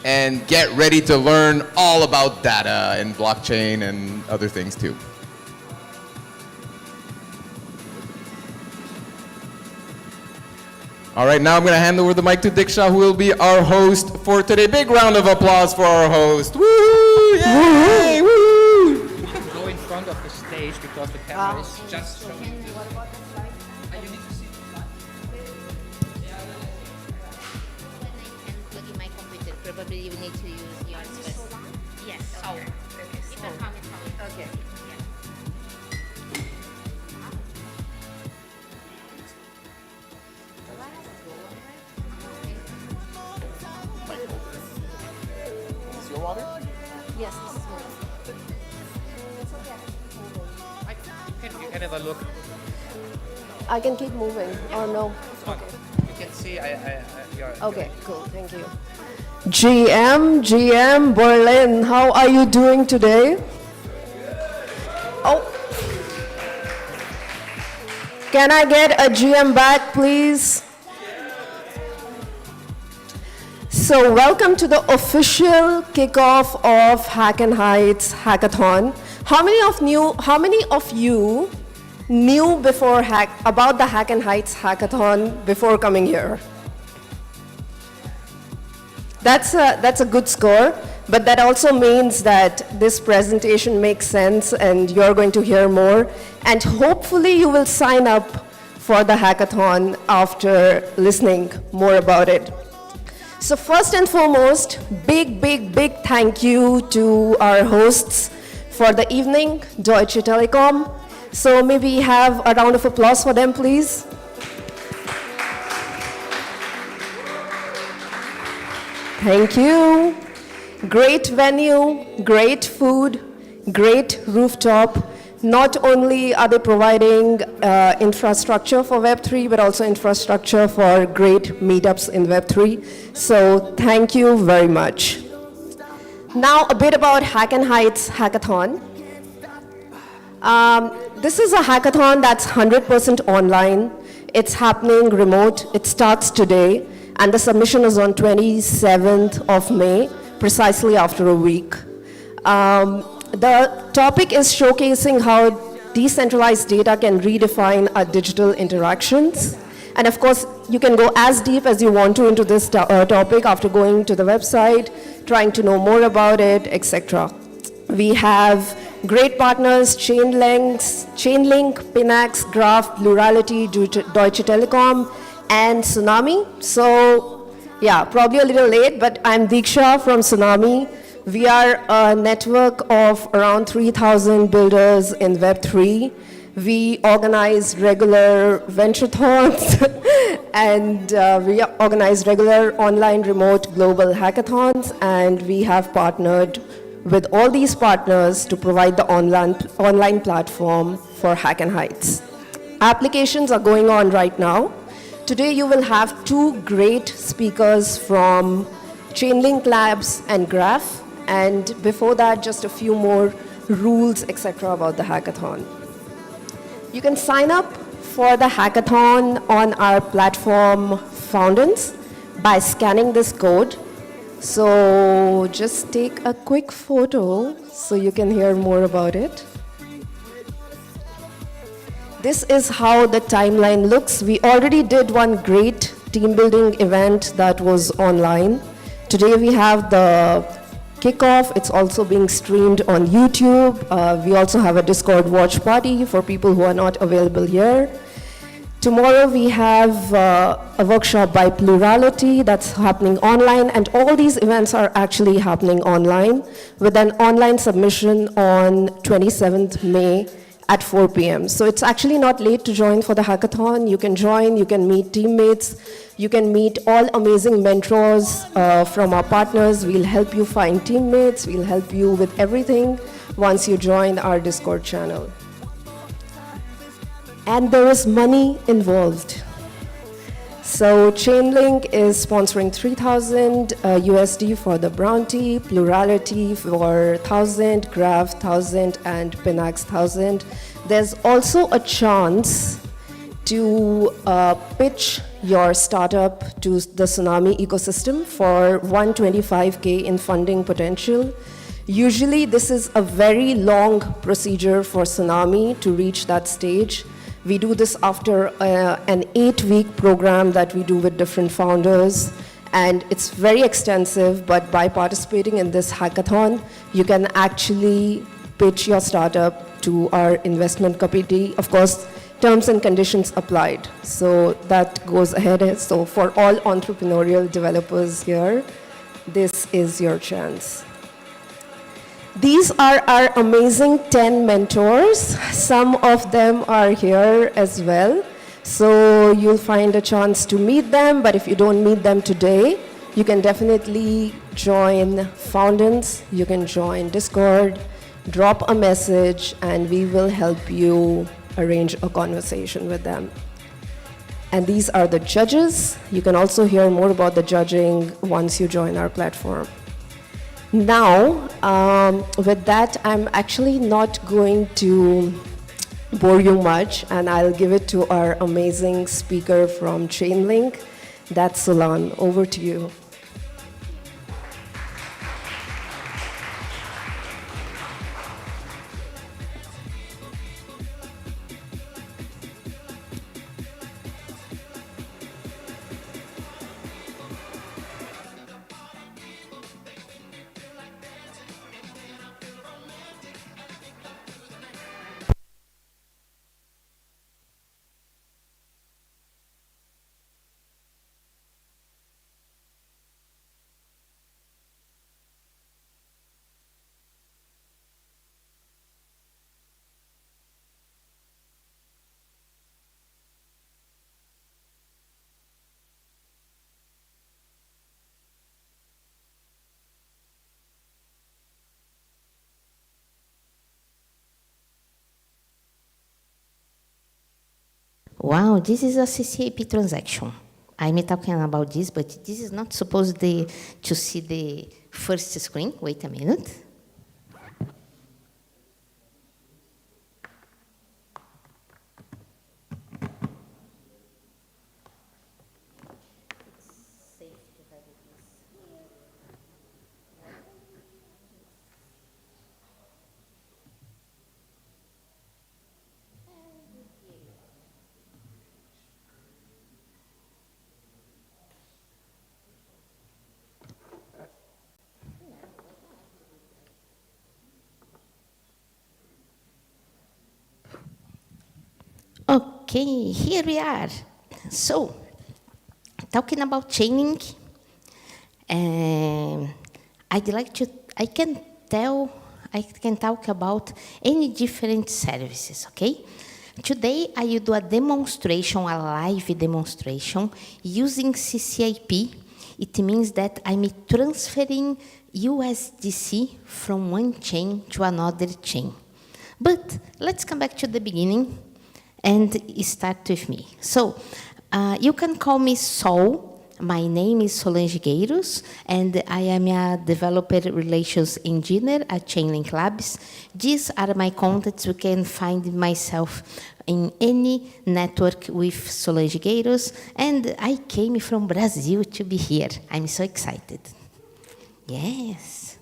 and get ready to learn all about data and blockchain and other things too. All right, now I'm going to hand over the mic to Diksha, who will be our host for today. Big round of applause for our host. Woo! Yay! Woo! You can go in front of the stage because the camera is just showing. You need to see the slide. When I can plug in my computer, probably you need to use yours first. Yes. Oh. Okay. It will come. Okay. Is your water? Yes, this is mine. You can have a look. I can keep moving, or no? Okay. You can see you're Okay, cool, thank you. GM Berlin, how are you doing today? Oh. Can I get a GM back, please? So welcome to the official kickoff of Hack'N Heights Hackathon. How many of you knew about the Hack'N Heights Hackathon before coming here? That's a good score, but that also means that this presentation makes sense and you're going to hear more, and hopefully you will sign up for the hackathon after listening more about it. So first and foremost, big thank you to our hosts for the evening, Deutsche Telekom. So may we have a round of applause for them, please? Thank you. Great venue, great food, great rooftop. Not only are they providing infrastructure for Web3, but also infrastructure for great meetups in Web3. So thank you very much. Now a bit about Hack'N Heights Hackathon. This is a hackathon that's 100% online. It's happening remote. It starts today, and the submission is on 27th of May, precisely after a week. The topic is showcasing how decentralized data can redefine our digital interactions. And of course, you can go as deep as you want to into this topic after going to the website, trying to know more about it, etc. We have great partners, Chainlink, Pinax, Graph, Plurality, Deutsche Telekom, and Tsunami. So yeah, probably a little late, but I'm Diksha from Tsunami. We are a network of around 3,000 builders in Web3. We organize regular venture-thons and we organize regular online remote global hackathons, and we have partnered with all these partners to provide the online platform for Hack'N Heights. Applications are going on right now. Today you will have two great speakers from Chainlink Labs and Graph. And before that, just a few more rules, etc. about the hackathon. You can sign up for the hackathon on our platform Foundance by scanning this code. So just take a quick photo so you can hear more about it. This is how the timeline looks. We already did one great team building event that was online. Today we have the Kickoff. It's also being streamed on YouTube. We also have a Discord watch party for people who are not available here. Tomorrow we have a workshop by Plurality that's happening online, and all these events are actually happening online with an online submission on 27th May at 4 p.m. So it's actually not late to join for the hackathon. You can join, you can meet teammates, you can meet all amazing mentors from our partners. We'll help you find teammates, we'll help you with everything once you join our Discord channel. And there is money involved. So Chainlink is sponsoring 3,000 USD for the Bounty, Plurality for 1,000, Graph 1,000, and Pinax 1,000. There's also a chance to pitch your startup to the Tsunami ecosystem for 125K in funding potential. Usually this is a very long procedure for Tsunami to reach that stage. We do this after an 8-week program that we do with different founders. And it's very extensive, but by participating in this hackathon, you can actually pitch your startup to our investment committee. Of course, terms and conditions applied. So that goes ahead. So for all entrepreneurial developers here, this is your chance. These are our amazing 10 mentors. Some of them are here as well. So you'll find a chance to meet them, but if you don't meet them today, you can definitely join Foundance, you can join Discord, drop a message, and we will help you arrange a conversation with them. And these are the judges. You can also hear more about the judging once you join our platform. Now, with that, I'm actually not going to bore you much, and I'll give it to our amazing speaker from Chainlink. That's Solange. Over to you. Wow, this is a CCAP transaction. I'm talking about this, but this is not supposed to see the first screen. Wait a minute. Okay, here we are. So, talking about Chainlink, I can talk about any different services, okay? Today, I will do a demonstration, a live demonstration, using CCIP. It means that I'm transferring USDC from one chain to another chain. But let's come back to the beginning and start with me. So, you can call me Sol. My name is Solange Gueiros, and I am a developer relations engineer at Chainlink Labs. These are my contacts. You can find myself in any network with Solange Gueiros, and I came from Brazil to be here. I'm so excited. Yes.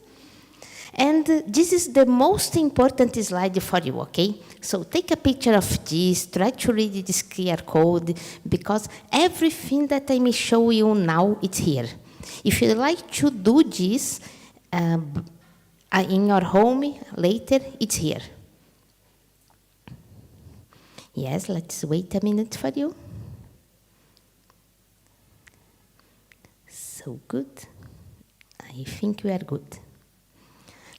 And this is the most important slide for you, okay? So take a picture of this, try to read this QR code, because everything that I may show you now, it's here. If you'd like to do this in your home later, it's here. Yes, let's wait a minute for you. So good. I think we are good.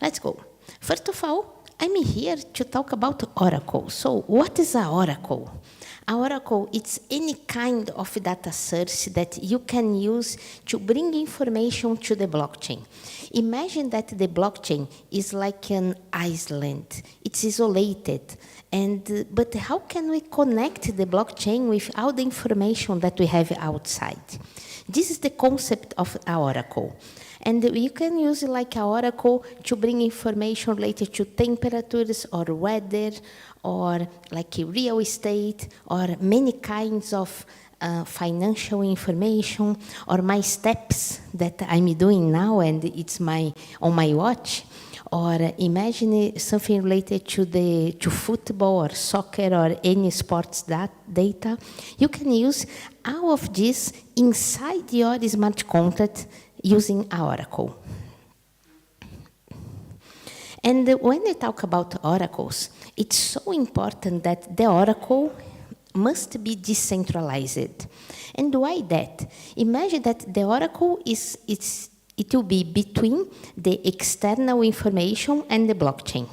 Let's go. First of all, I'm here to talk about Oracle. So what is an Oracle? An Oracle is any kind of data source that you can use to bring information to the blockchain. Imagine that the blockchain is like an island. It's isolated. But how can we connect the blockchain with all the information that we have outside? This is the concept of an Oracle. And you can use it like an Oracle to bring information related to temperatures or weather or like real estate or many kinds of financial information, or my steps that I'm doing now and it's on my watch, or imagine something related to football or soccer or any sports data. You can use all of this inside your smart contract using Oracle. And when we talk about oracles, it's so important that the oracle must be decentralized. And why that? Imagine that the oracle it will be between the external information and the blockchain.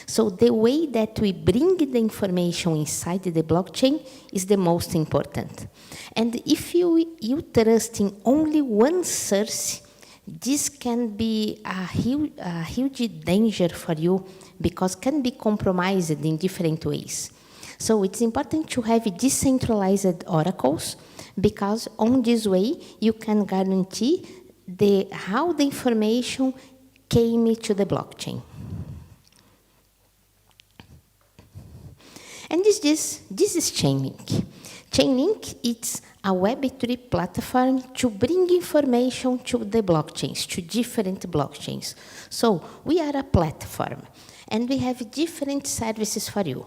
So the way that we bring the information inside the blockchain is the most important. And if you trust in only one source, this can be a huge danger for you because can be compromised in different ways. So it's important to have decentralized oracles because on this way you can guarantee how the information came to the blockchain. And this is Chainlink. Chainlink is a Web3 platform to bring information to the blockchains, to different blockchains. So we are a platform, and we have different services for you.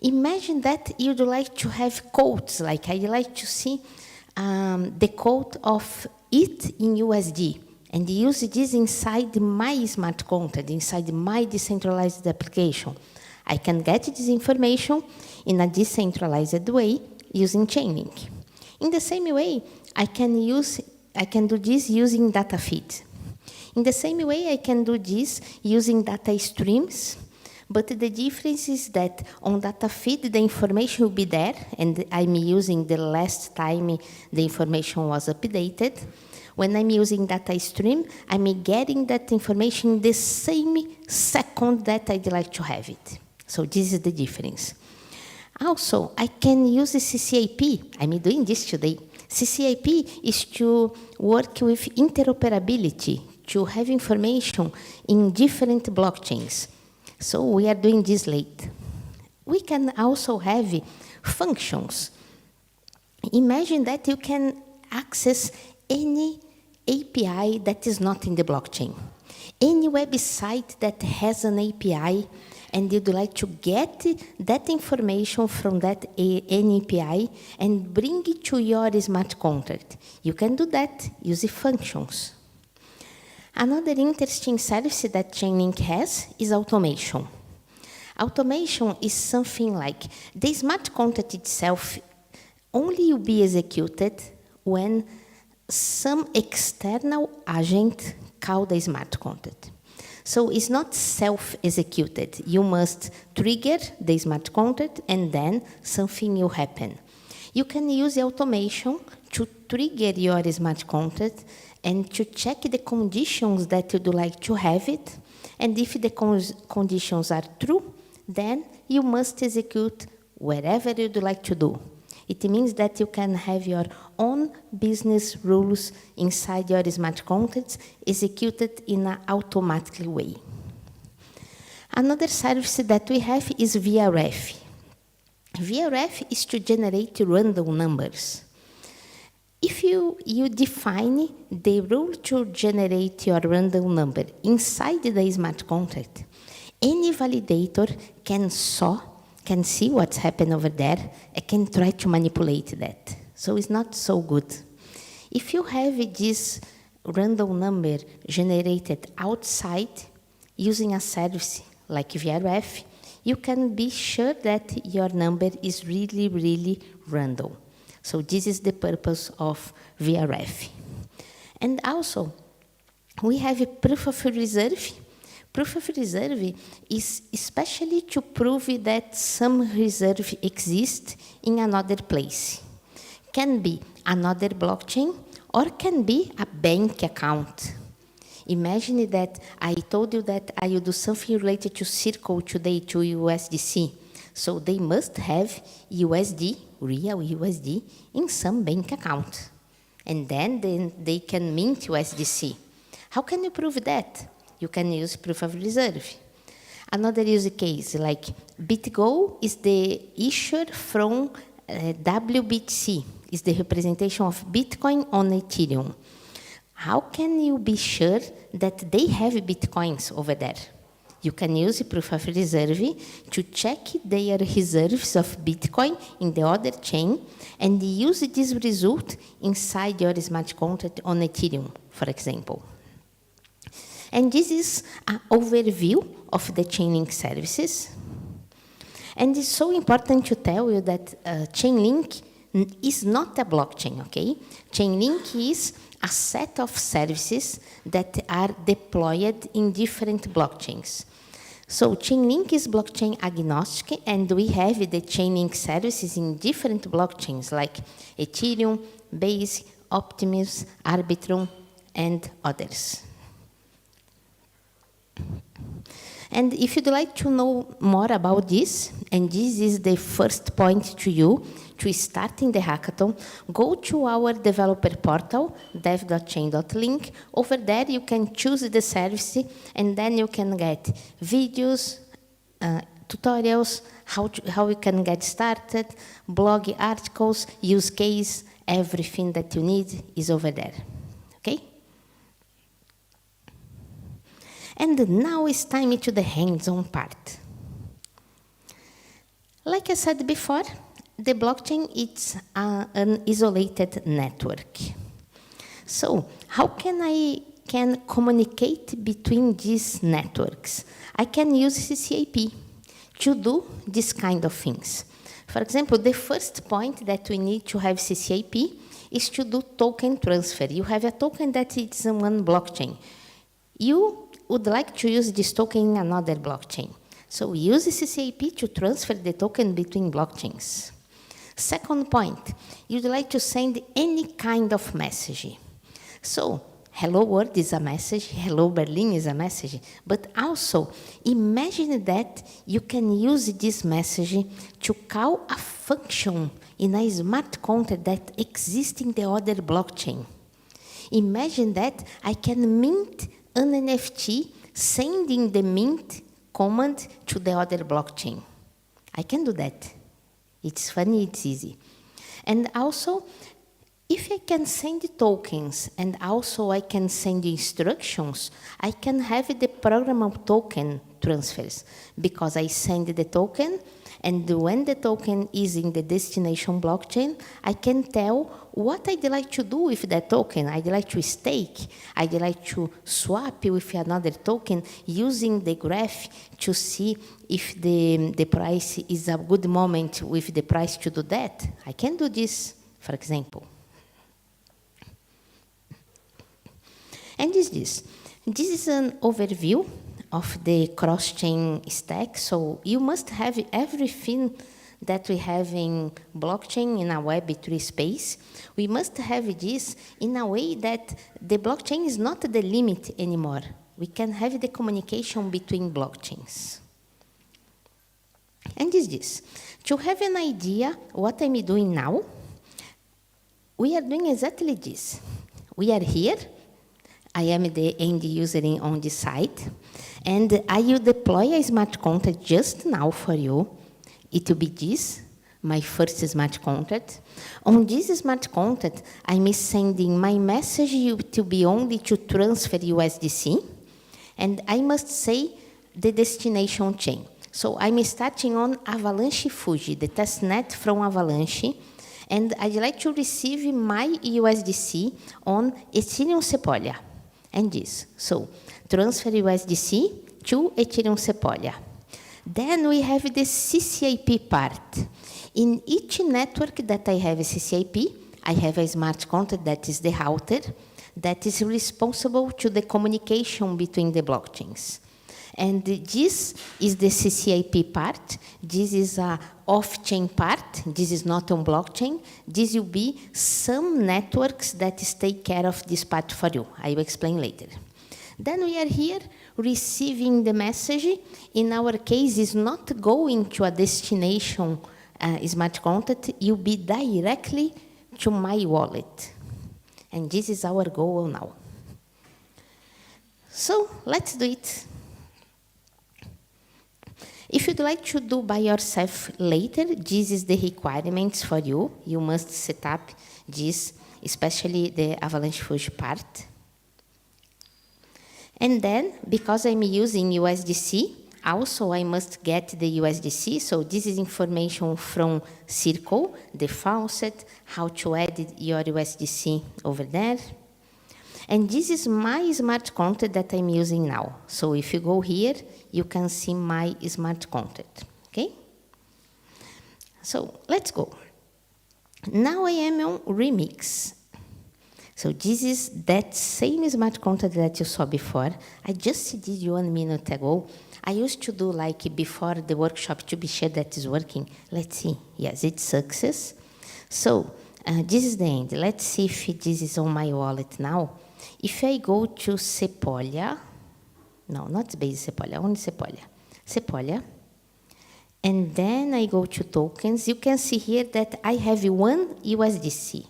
Imagine that you'd like to have quotes, like I'd like to see the quote of it in USD, and use this inside my smart contract, inside my decentralized application. I can get this information in a decentralized way using Chainlink. In the same way, I can do this using data feeds. In the same way, I can do this using data streams, but the difference is that on data feed, the information will be there, and I'm using the last time the information was updated. When I'm using data stream, I'm getting that information the same second that I'd like to have it. So this is the difference. Also, I can use the CCAP. I'm doing this today. CCAP is to work with interoperability, to have information in different blockchains. So we are doing this late. We can also have functions. Imagine that you can access any API that is not in the blockchain. Any website that has an API and you'd like to get that information from that any API and bring it to your smart contract. You can do that using functions. Another interesting service that Chainlink has is automation. Automation is something like the smart contract itself only will be executed when some external agent call the smart contract. So it's not self-executed. You must trigger the smart contract and then something will happen. You can use the automation to trigger your smart contract and to check the conditions that you'd like to have it. And if the conditions are true, then you must execute wherever you'd like to do. It means that you can have your own business rules inside your smart contracts executed in an automatic way. Another service that we have is VRF. VRF is to generate random numbers. If you define the rule to generate your random number inside the smart contract, any validator can see what's happened over there and can try to manipulate that. So it's not so good. If you have this random number generated outside using a service like VRF, you can be sure that your number is really, really random. So this is the purpose of VRF. And also, we have a proof of reserve. Proof of reserve is especially to prove that some reserve exists in another place. Can be another blockchain or can be a bank account. Imagine that I told you that I will do something related to Circle today, to USDC. So they must have USD, real USD, in some bank account. And then they can mint USDC. How can you prove that? You can use proof of reserve. Another use case, like BitGo is the issuer from WBTC. is the representation of Bitcoin on Ethereum. How can you be sure that they have Bitcoins over there? You can use proof of reserve to check their reserves of Bitcoin in the other chain and use this result inside your smart contract on Ethereum, for example. And this is an overview of the Chainlink services. And it's so important to tell you that Chainlink is not a blockchain, okay? Chainlink is a set of services that are deployed in different blockchains. So Chainlink is blockchain agnostic, and we have the Chainlink services in different blockchains like Ethereum, Base, Optimus, Arbitrum, and others. And if you'd like to know more about this, and this is the first point to you to starting the hackathon, go to our developer portal, dev.chain.link. Over there, you can choose the service, and then you can get videos, tutorials, how you can get started, blog articles, use case, everything that you need is over there, okay? And now it's time to the hands-on part. Like I said before, the blockchain is an isolated network. So how can I communicate between these networks? I can use CCAP to do this kind of things. For example, the first point that we need to have CCAP is to do token transfer. You have a token that is in one blockchain. You would like to use this token in another blockchain. So we use CCAP to transfer the token between blockchains. Second point, you'd like to send any kind of message. So, hello world is a message, hello Berlin is a message, but also imagine that you can use this message to call a function in a smart contract that exists in the other blockchain. Imagine that I can mint an NFT sending the mint command to the other blockchain. I can do that. It's funny, it's easy. And also, if I can send tokens and also I can send instructions, I can have the program of token transfers because I send the token, and when the token is in the destination blockchain, I can tell what I'd like to do with that token. I'd like to stake, I'd like to swap with another token using the graph to see if the price is a good moment with the price to do that. I can do this, for example. And this is an overview of the cross-chain stack. So you must have everything that we have in blockchain in a Web3 space. We must have this in a way that the blockchain is not the limit anymore. We can have the communication between blockchains. And this. To have an idea what I'm doing now, we are doing exactly this. We are here. I am the end user on this site, and I will deploy a smart contract just now for you. It will be this, my first smart contract. On this smart contract, I'm sending my message to be only to transfer USDC, and I must say the destination chain. So I'm starting on Avalanche Fuji, the testnet from Avalanche, and I'd like to receive my USDC on Ethereum Sepolia. And this. So, transfer USDC to Ethereum Sepolia. Then we have the CCAP part. In each network that I have a CCAP, I have a smart contract that is the router that is responsible to the communication between the blockchains. And this is the CCAP part. This is a off-chain part. This is not on blockchain. This will be some networks that take care of this part for you. I will explain later. Then we are here receiving the message. In our case, it's not going to a destination smart contract. It will be directly to my wallet. And this is our goal now. So let's do it. If you'd like to do by yourself later, this is the requirements for you. You must set up this, especially the Avalanche Fuji part. And then, because I'm using USDC, also I must get the USDC. So this is information from Circle, the faucet, how to add your USDC over there. And this is my smart contract that I'm using now. So if you go here, you can see my smart contract, okay? So let's go. Now I am on Remix. So this is that same smart contract that you saw before. I just did 1 minute ago. I used to do like before the workshop to be sure that it's working. Let's see. Yes, it's success. So this is the end. Let's see if this is on my wallet now. If I go to Sepolia, no, not base Sepolia, only Sepolia. Sepolia. And then I go to tokens. You can see here that I have 1 USDC.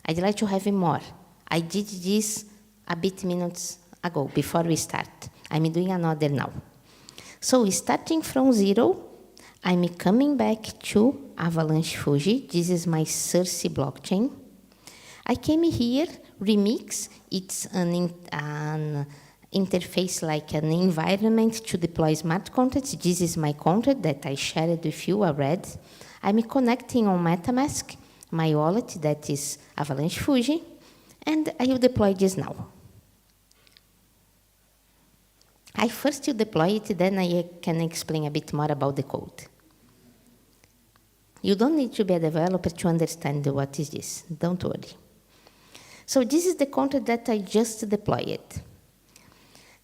I'd like to have more. I did this a bit minutes ago, before we start. I'm doing another now. So starting from 0, I'm coming back to Avalanche Fuji. This is my Cersei blockchain. I came here, Remix. It's an interface like an environment to deploy smart contracts. This is my contract that I shared with you already. I'm connecting on MetaMask, my wallet that is Avalanche Fuji, and I will deploy this now. I first will deploy it, then I can explain a bit more about the code. You don't need to be a developer to understand what is this, don't worry. So this is the contract that I just deployed.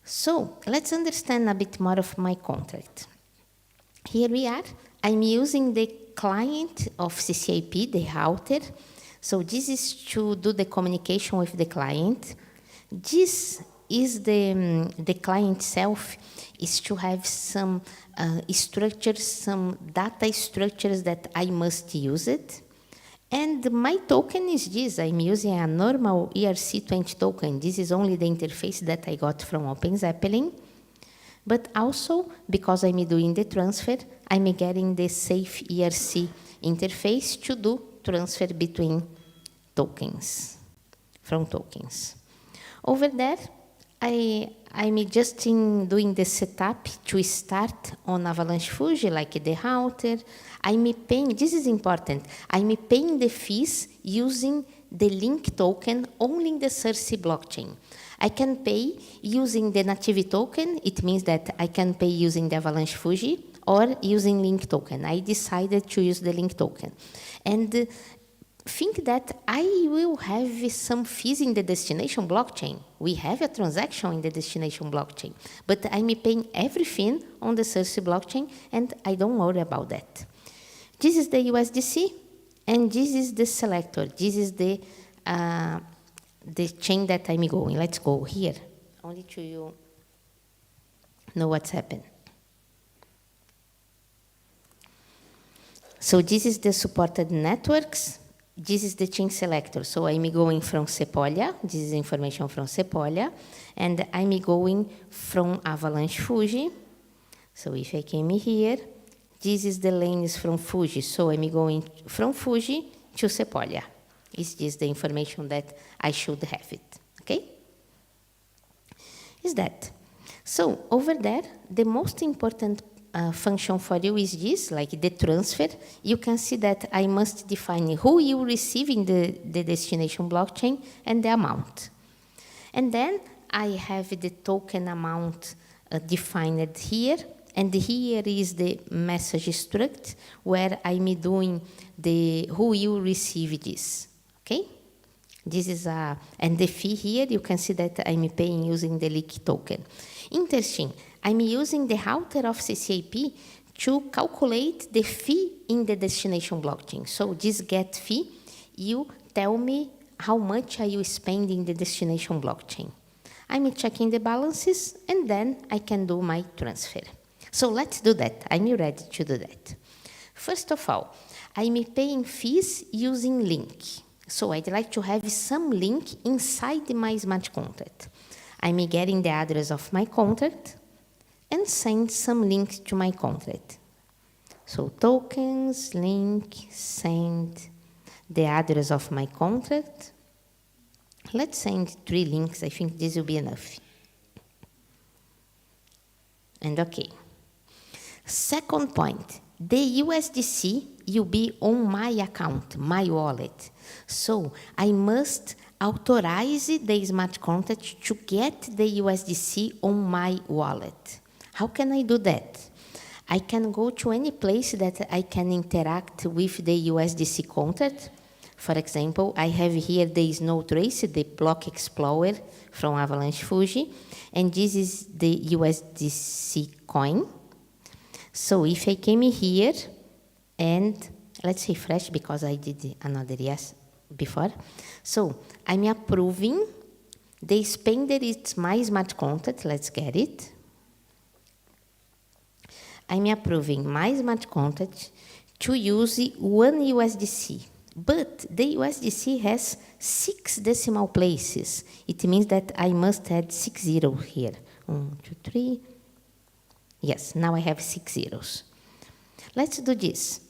So let's understand a bit more of my contract. Here we are. I'm using the client of CCIP, the router. So this is to do the communication with the client. This is the client itself is to have some structures, some data structures that I must use it. And my token is this. I'm using a normal ERC20 token. This is only the interface that I got from OpenZeppelin. But also, because I'm doing the transfer, I'm getting the safe ERC interface to do transfer between tokens, from tokens. Over there, I'm just doing the setup to start on Avalanche Fuji, like the router. I'm paying, this is important, I'm paying the fees using the link token only in the Cersei blockchain. I can pay using the native token. It means that I can pay using the Avalanche Fuji or using link token. I decided to use the link token. And think that I will have some fees in the destination blockchain. We have a transaction in the destination blockchain, but I'm paying everything on the Cersei blockchain, and I don't worry about that. This is the USDC, and this is the selector. This is the chain that I'm going. Let's go here, only to you know what's happened. So this is the supported networks. This is the chain selector. So I'm going from Sepolia. This is information from Sepolia. And I'm going from Avalanche Fuji. So if I came here, this is the lanes from Fuji. So I'm going from Fuji to Sepolia. Is this the information that I should have it? Okay? Is that. So over there, the most important function for you is this, like the transfer. You can see that I must define who you receive in the destination blockchain and the amount. And then I have the token amount defined here, and here is the message struct where I'm doing the who you receive this. Okay? This is and the fee here, you can see that I'm paying using the leak token. Interesting. I'm using the router of CCIP to calculate the fee in the destination blockchain. So this get fee, you tell me how much are you spending in the destination blockchain. I'm checking the balances, and then I can do my transfer. So let's do that. I'm ready to do that. First of all, I'm paying fees using link. So I'd like to have some link inside my smart contract. I'm getting the address of my contract and send some link to my contract. So tokens, link, send the address of my contract. Let's send 3 links. I think this will be enough. And okay. Second point, the USDC will be on my account, my wallet. So I must authorize the smart contract to get the USDC on my wallet. How can I do that? I can go to any place that I can interact with the USDC contract. For example, I have here the Snow Trace, the block explorer from Avalanche Fuji, and this is the USDC coin. So if I came here and let's refresh because I did another yes before. So I'm approving the spender, it's my smart contract, let's get it. I'm approving my smart contract to use 1 USDC. But the USDC has 6 decimal places. It means that I must add 6 zeros here. 1, 2, 3. Yes, now I have 6 zeros. Let's do this.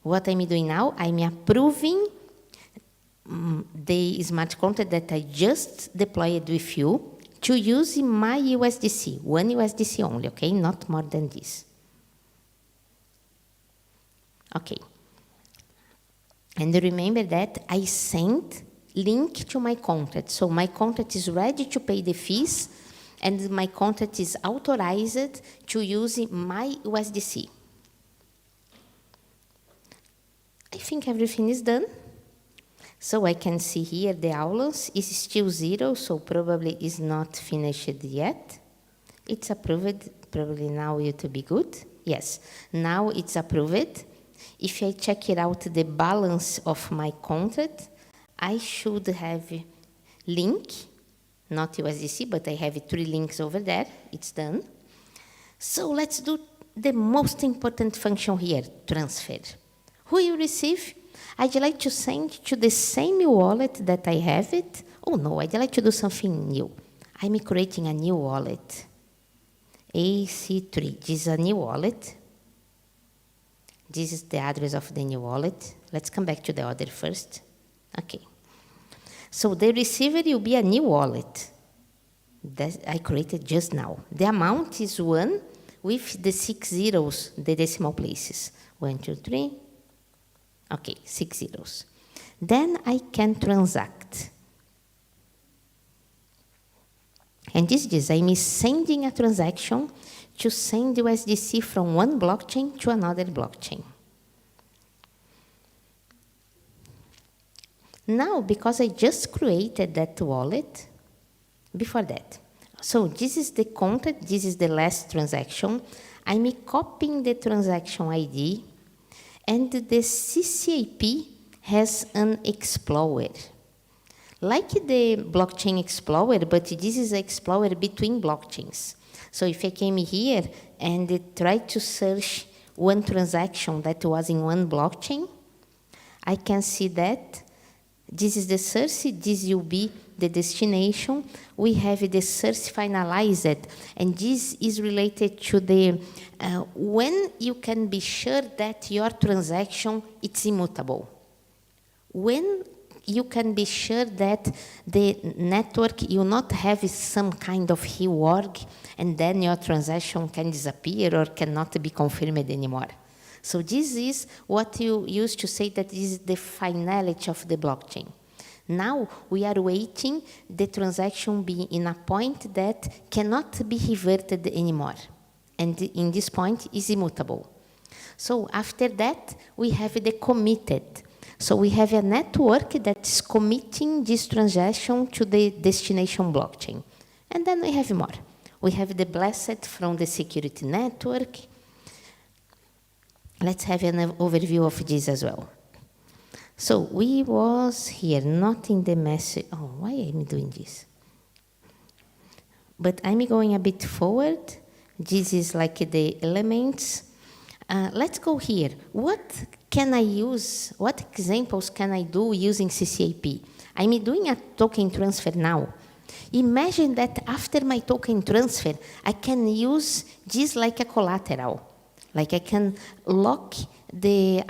What I'm doing now, I'm approving the smart contract that I just deployed with you to use my USDC, 1 USDC only, okay? Not more than this. Okay. And remember that I sent link to my contract. So my contract is ready to pay the fees, and my contract is authorized to use my USDC. I think everything is done. So I can see here the Aulans is still 0, so probably is not finished yet. It's approved, probably now it will be good. Yes, now it's approved. If I check it out, the balance of my contract, I should have link, not USDC, but I have 3 links over there. It's done. So let's do the most important function here, transfer. Who you receive? I'd like to send to the same wallet that I have it. Oh no, I'd like to do something new. I'm creating a new wallet. AC3, this is a new wallet. This is the address of the new wallet. Let's come back to the other first. Okay. So the receiver will be a new wallet that I created just now. The amount is 1 with the 6 zeros, the decimal places. 1, 2, 3. Okay, 6 zeros. Then I can transact. And this is, I'm sending a transaction to send USDC from one blockchain to another blockchain. Now, because I just created that wallet, before that, so this is the contract, this is the last transaction. I'm copying the transaction ID, and the CCAP has an explorer. Like the blockchain explorer, but this is an explorer between blockchains. So if I came here and tried to search one transaction that was in one blockchain, I can see that this is the source, this will be the destination. We have the source finalized, and this is related to the when you can be sure that your transaction is immutable. When you can be sure that the network will not have some kind of reorg, and then your transaction can disappear or cannot be confirmed anymore. So this is what you used to say that this is the finality of the blockchain. Now we are waiting the transaction be in a point that cannot be reverted anymore. And in this point is immutable. So after that, we have the committed. So we have a network that is committing this transaction to the destination blockchain. And then we have more. We have the blessed from the security network. Let's have an overview of this as well. So we was here, not in the message. Oh, why am I doing this? But I'm going a bit forward. This is like the elements. Let's go here. What can I use? What examples can I do using CCAP? I'm doing a token transfer now. Imagine that after my token transfer, I can use this like a collateral. Like I can lock the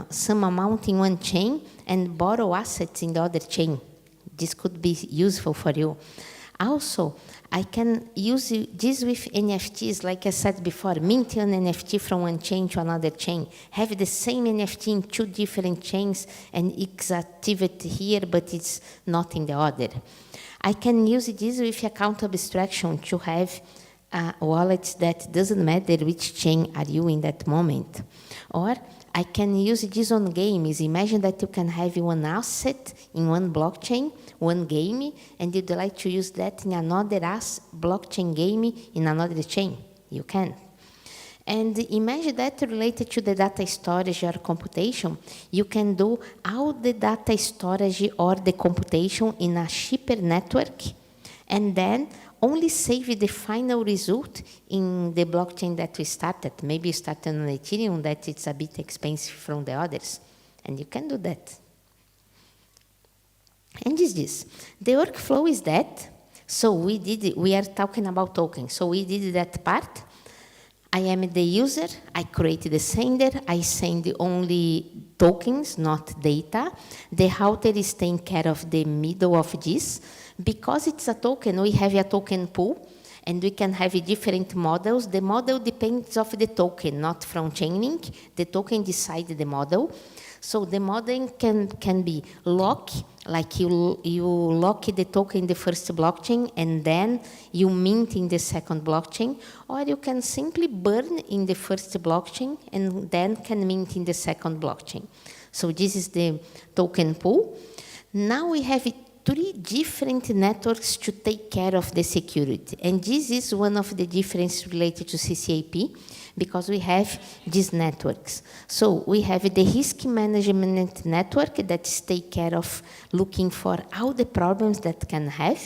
some amount in one chain and borrow assets in the other chain. This could be useful for you. Also, I can use this with NFTs, like I said before, mint an NFT from one chain to another chain, have the same NFT in two different chains, and it's activated here, but it's not in the other. I can use this with account abstraction to have wallets that doesn't matter which chain are you in that moment. Or I can use this on games. Imagine that you can have one asset in one blockchain, one game, and you'd like to use that in another blockchain game in another chain. You can. And imagine that related to the data storage or computation, you can do all the data storage or the computation in a cheaper network, and then only save the final result in the blockchain that we started. Maybe you started on Ethereum, that it's a bit expensive from the others, and you can do that. And is this. The workflow is that, so we are talking about tokens, so we did that part. I am the user, I create the sender, I send only tokens, not data. The router is taking care of the middle of this. Because it's a token, we have a token pool, and we can have different models. The model depends on the token, not from Chainlink. The token decides the model. So the model can be lock, like you lock the token in the first blockchain, and then you mint in the second blockchain, or you can simply burn in the first blockchain, and then can mint in the second blockchain. So this is the token pool. Now we have 3 different networks to take care of the security. And this is one of the differences related to CCAP, because we have these networks. So we have the risk management network that take care of looking for all the problems that can have.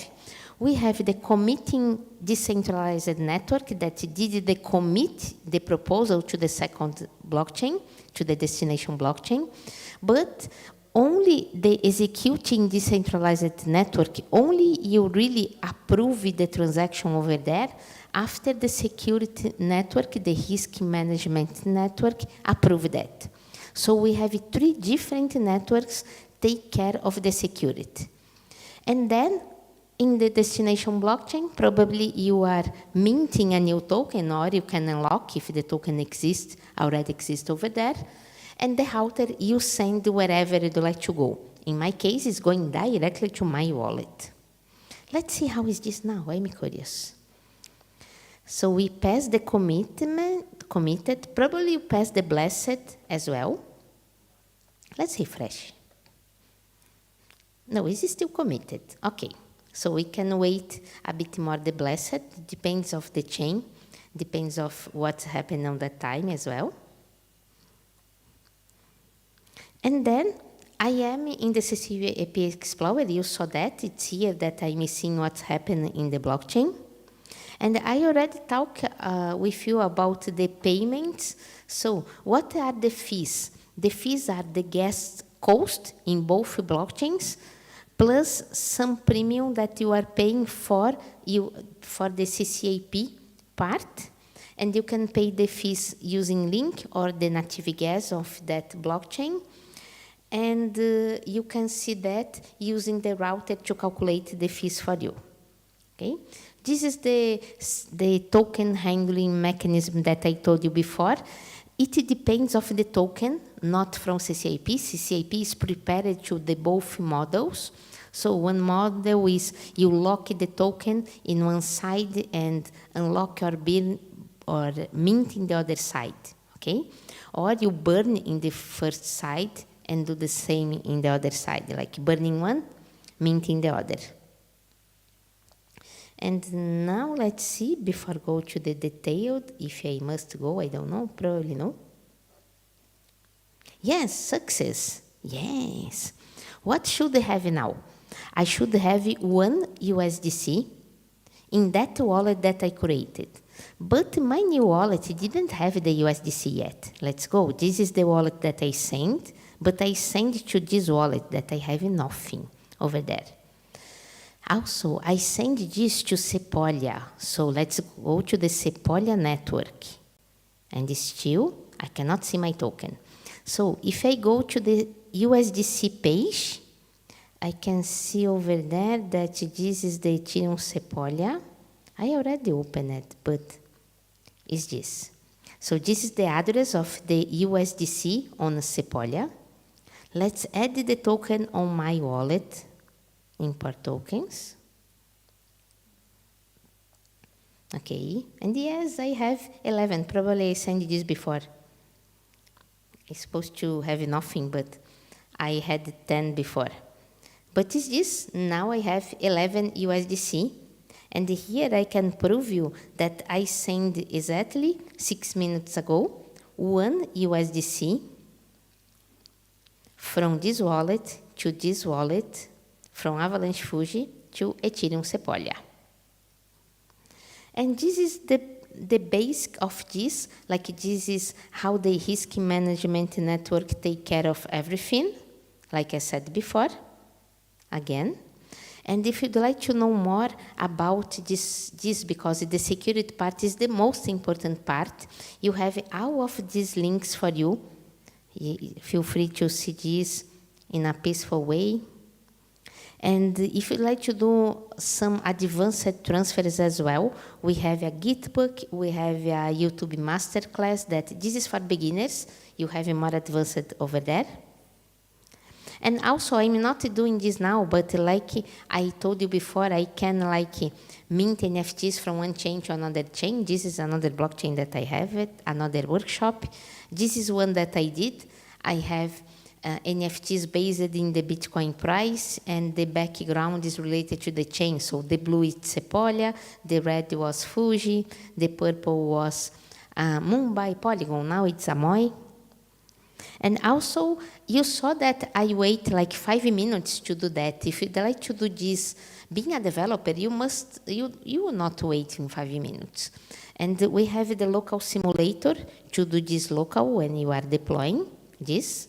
We have the committing decentralized network that did the commit the proposal to the second blockchain, to the destination blockchain. But only the executing decentralized network, only you really approve the transaction over there after the security network, the risk management network, approve that. So we have 3 different networks take care of the security. And then in the destination blockchain, probably you are minting a new token, or you can unlock if the token already exists over there. And the router you send wherever you'd like to go. In my case, it's going directly to my wallet. Let's see how is this now. I'm curious. So we pass the committed. Probably you pass the blessed as well. Let's refresh. No, it's still committed. Okay. So we can wait a bit more the blessed. Depends of the chain. Depends of what's happening on that time as well. And then I am in the CCAP Explorer. You saw that. It's here that I'm seeing what's happening in the blockchain. And I already talked with you about the payments. So what are the fees? The fees are the gas cost in both blockchains, plus some premium that you are paying for the CCAP part. And you can pay the fees using Link or the native gas of that blockchain. And you can see that using the router to calculate the fees for you. Okay? This is the token handling mechanism that I told you before. It depends on the token, not from CCAP. CCAP is prepared to the both models. So one model is you lock the token in one side and unlock or mint in the other side. Okay? Or you burn in the first side and do the same in the other side, like burning one, minting the other. And now let's see, before I go to the detailed, if I must go, I don't know, probably no. Yes, success, yes. What should I have now? I should have one USDC in that wallet that I created. But my new wallet didn't have the USDC yet. Let's go, this is the wallet that I sent. But I send to this wallet that I have nothing over there. Also, I send this to Sepolia. So let's go to the Sepolia network. And still, I cannot see my token. So if I go to the USDC page, I can see over there that this is the Ethereum Sepolia. I already opened it, but it's this. So this is the address of the USDC on Sepolia. Let's add the token on my wallet. Import tokens. Okay, and yes, I have 11. Probably I sent this before. It's supposed to have nothing, but I had 10 before. But is this? Now I have 11 USDC. And here I can prove you that I sent exactly 6 minutes ago 1 USDC from this wallet to this wallet, from Avalanche Fuji to Ethereum Sepolia. And this is the basic of this, like this is how the risk management network take care of everything, like I said before, again. And if you'd like to know more about this because the security part is the most important part, you have all of these links for you. Feel free to see this in a peaceful way. And if you'd like to do some advanced transfers as well, we have a Gitbook, we have a YouTube masterclass that this is for beginners. You have a more advanced over there. And also, I'm not doing this now, but like I told you before, I can mint NFTs from one chain to another chain. This is another blockchain that I have another workshop. This is one that I did. I have NFTs based in the Bitcoin price, and the background is related to the chain. So the blue is Sepolia, the red was Fuji, the purple was Mumbai Polygon. Now it's Amoy. And also, you saw that I wait like 5 minutes to do that. If you'd like to do this, being a developer, you will not wait in 5 minutes. And we have the local simulator to do this local when you are deploying this.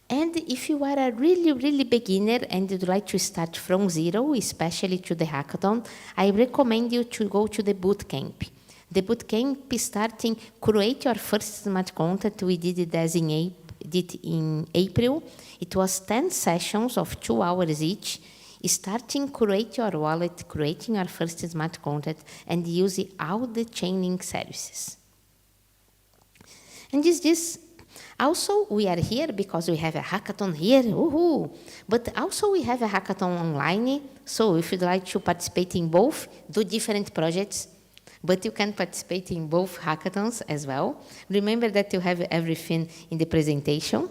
And if you are a really, really beginner and you'd like to start from zero, especially to the hackathon, I recommend you to go to the bootcamp. The bootcamp is starting, create your first smart contract. We did it in April. It was 10 sessions of 2 hours each. Starting, create your wallet, creating your first smart contract, and using all the Chainlink services. And this. Also, we are here because we have a hackathon here, woohoo! But also we have a hackathon online, so if you'd like to participate in both, do different projects, but you can participate in both hackathons as well. Remember that you have everything in the presentation.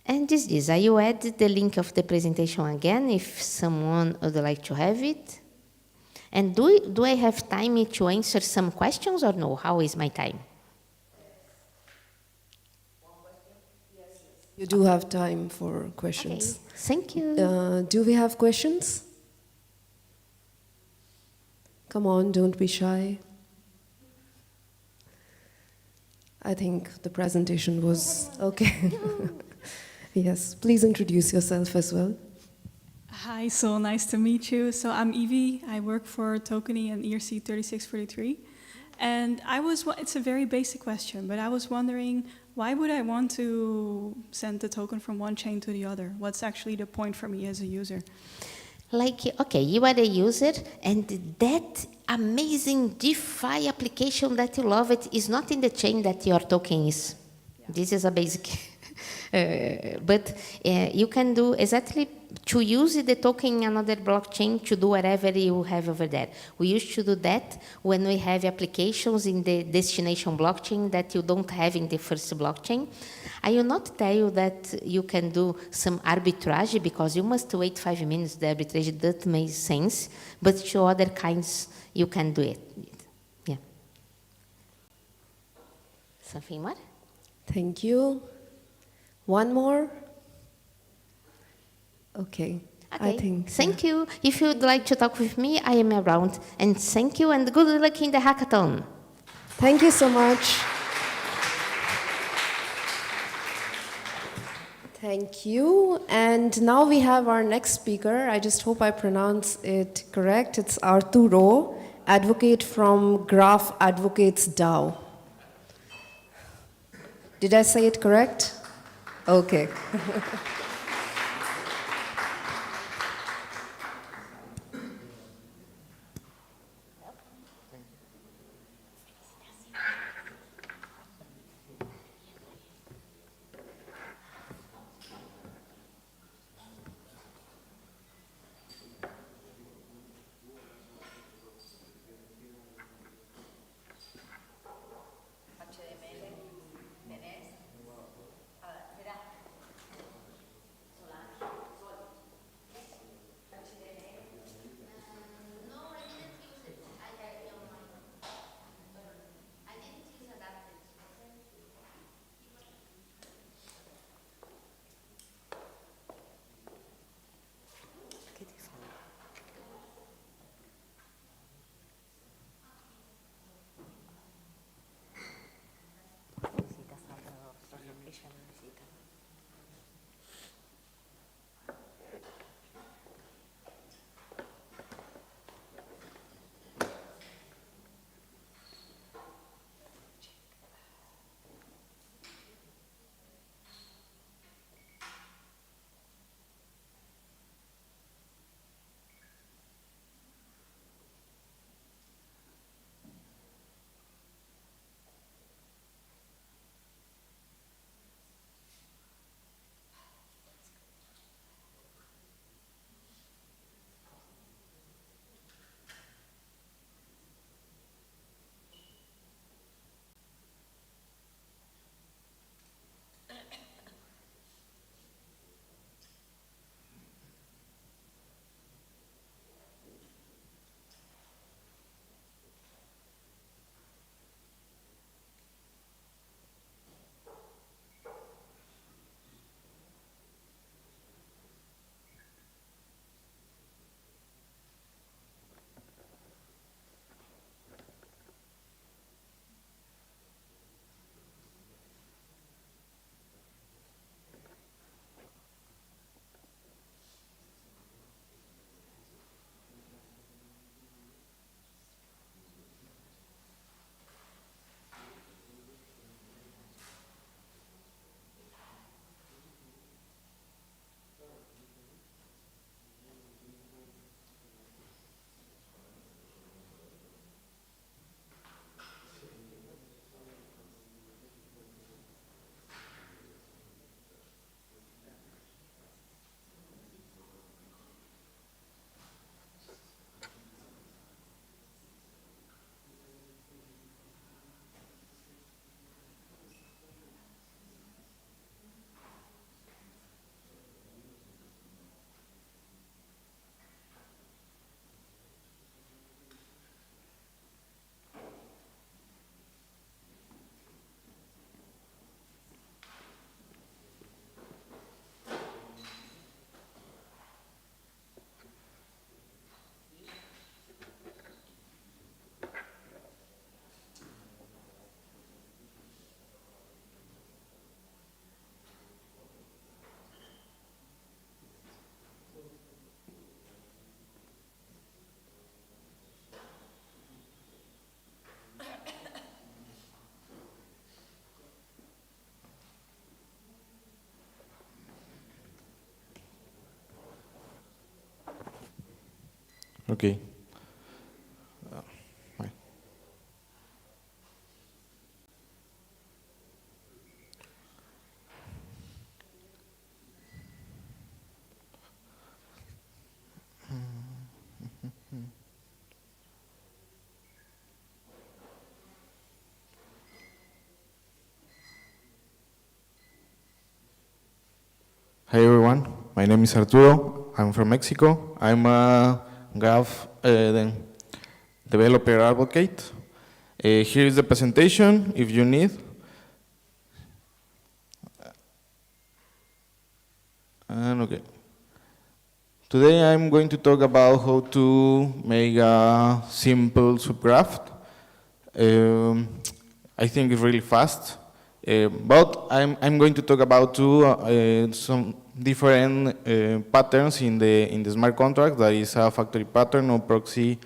And this, I will add the link of the presentation again if someone would like to have it. And do I have time to answer some questions or no? How is my time? You do have time for questions. Okay. Thank you. Do we have questions? Come on, don't be shy. I think the presentation was okay. Yes, please introduce yourself as well. Hi, so nice to meet you. So I'm Evie. I work for Tokeny and ERC 3643. And it's a very basic question, but I was wondering, why would I want to send the token from one chain to the other? What's actually the point for me as a user? Okay, you are a user, and that amazing DeFi application that you love it is not in the chain that your token is. Yeah. This is a basic. But you can do exactly to use the token in another blockchain to do whatever you have over there. We used to do that when we have applications in the destination blockchain that you don't have in the first blockchain. I will not tell you that you can do some arbitrage because you must wait 5 minutes. The arbitrage doesn't make sense, but to other kinds you can do it. Yeah. Something more? Thank you. One more? Okay. I think. Thank you. If you'd like to talk with me, I am around. And thank you, and good luck in the hackathon. Thank you so much. Thank you. And now we have our next speaker. I just hope I pronounce it correct. It's Arturo, advocate from Graph AdvocatesDAO. Did I say it correct? Okay. Okay. Right. Hi everyone, my name is Arturo. I'm from Mexico. I'm a Graph developer advocate. Here is the presentation if you need. And okay. Today I'm going to talk about how to make a simple subgraph. I think it's really fast. But I'm going to talk about some different patterns in the smart contract. That is a factory pattern or proxy